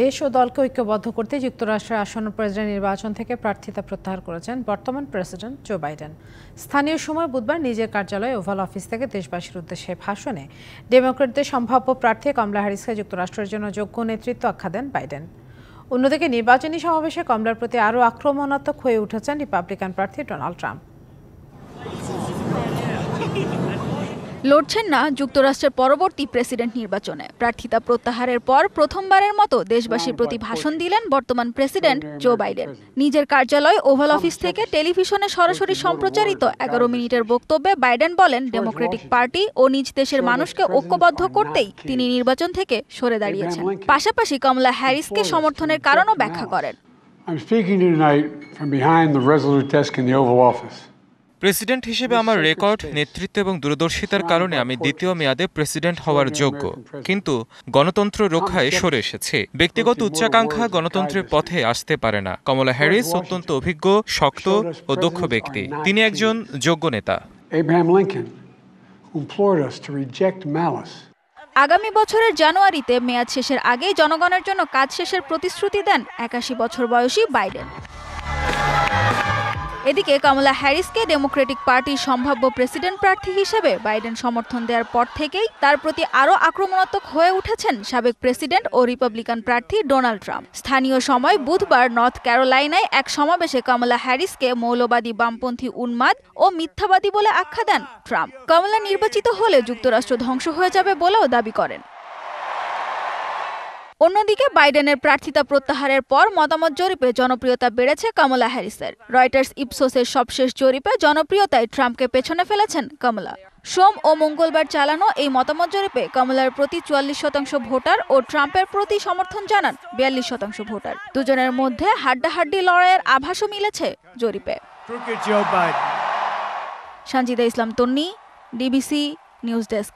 দেশ ও দলকে ঐক্যবদ্ধ করতে যুক্তরাষ্ট্রের আসন্ন প্রেসিডেন্ট নির্বাচন থেকে প্রার্থিতা প্রত্যাহার করেছেন বর্তমান প্রেসিডেন্ট জো বাইডেন। স্থানীয় সময় বুধবার নিজের কার্যালয়ে ওভাল অফিস থেকে দেশবাসীর উদ্দেশ্যে ভাষণে ডেমোক্র্যাটদের সম্ভাব্য প্রার্থী কমলা হ্যারিসকে যুক্তরাষ্ট্রের জন্য যোগ্য নেতৃত্ব আখ্যা দেন বাইডেন। অন্যদিকে নির্বাচনী সমাবেশে কমলার প্রতি আরও আক্রমণাত্মক হয়ে উঠেছেন রিপাবলিকান প্রার্থী ডোনাল্ড ট্রাম্প। লড়ছেন না যুক্তরাষ্ট্রের পরবর্তী প্রেসিডেন্ট নির্বাচনে। প্রার্থিতা প্রত্যাহারের পর প্রথমবারের মতো দেশবাসীর প্রতি ভাষণ দিলেন বর্তমান প্রেসিডেন্ট জো বাইডেন। নিজের কার্যালয় ওভাল অফিস থেকে টেলিভিশনে সরাসরি সম্প্রচারিত 11 মিনিটের বক্তব্যে বাইডেন বলেন, ডেমোক্রেটিক পার্টি ও নিজ দেশের মানুষকে ঐক্যবদ্ধ করতেই তিনি নির্বাচন থেকে সরে দাঁড়িয়েছেন। পাশাপাশি কমলা হ্যারিসকে সমর্থনের কারণও ব্যাখ্যা করেন। প্রেসিডেন্ট হিসেবে আমার রেকর্ড, নেতৃত্ব এবং দূরদর্শিতার কারণে আমি দ্বিতীয় মেয়াদে প্রেসিডেন্ট হওয়ার যোগ্য, কিন্তু গণতন্ত্র রক্ষায় সরে এসেছে। ব্যক্তিগত উচ্চাকাঙ্ক্ষা গণতন্ত্রের পথে আসতে পারে না। কমলা হ্যারিস অত্যন্ত অভিজ্ঞ, শক্ত ও দক্ষ ব্যক্তি। তিনি একজন যোগ্য নেতা। আগামী বছরের জানুয়ারিতে মেয়াদ শেষের আগেই জনগণের জন্য কাজ শেষের প্রতিশ্রুতি দেন 81 বছর বয়সী বাইডেন। এদিকে কমলা হ্যারিসকে ডেমোক্রেটিক পার্টির সম্ভাব্য প্রেসিডেন্ট প্রার্থী হিসেবে বাইডেন সমর্থন দেওয়ার পর থেকেই তার প্রতি আরও আক্রমণাত্মক হয়ে উঠেছেন সাবেক প্রেসিডেন্ট ও রিপাবলিকান প্রার্থী ডোনাল্ড ট্রাম্প। স্থানীয় সময় বুধবার নর্থ ক্যারোলাইনায় এক সমাবেশে কমলা হ্যারিসকে মৌলবাদী, বামপন্থী, উন্মাদ ও মিথ্যাবাদী বলে আখ্যা দেন ট্রাম্প। কমলা নির্বাচিত হলে যুক্তরাষ্ট্র ধ্বংস হয়ে যাবে বলেও দাবি করেন। অন্যদিকে বাইডেনের প্রার্থিতা প্রত্যাহারের পর মতামত জরিপে জনপ্রিয়তা বেড়েছে কমলা হ্যারিসের। রয়টার্স ইপসোসের সবশেষ জরিপে জনপ্রিয়তায় ট্রাম্পকে পেছনে ফেলেছেন কমলা। সোম ও মঙ্গলবার চালানো এই মতামত জরিপে কমলার প্রতি 44% ভোটার ও ট্রাম্পের প্রতি সমর্থন জানান 42% ভোটার। দুজনের মধ্যে হাড্ডাহাড্ডি লড়াইয়ের আভাসও মিলেছে জরিপে। সঞ্জিদা ইসলাম তন্নি, ডিবিসি নিউজ ডেস্ক।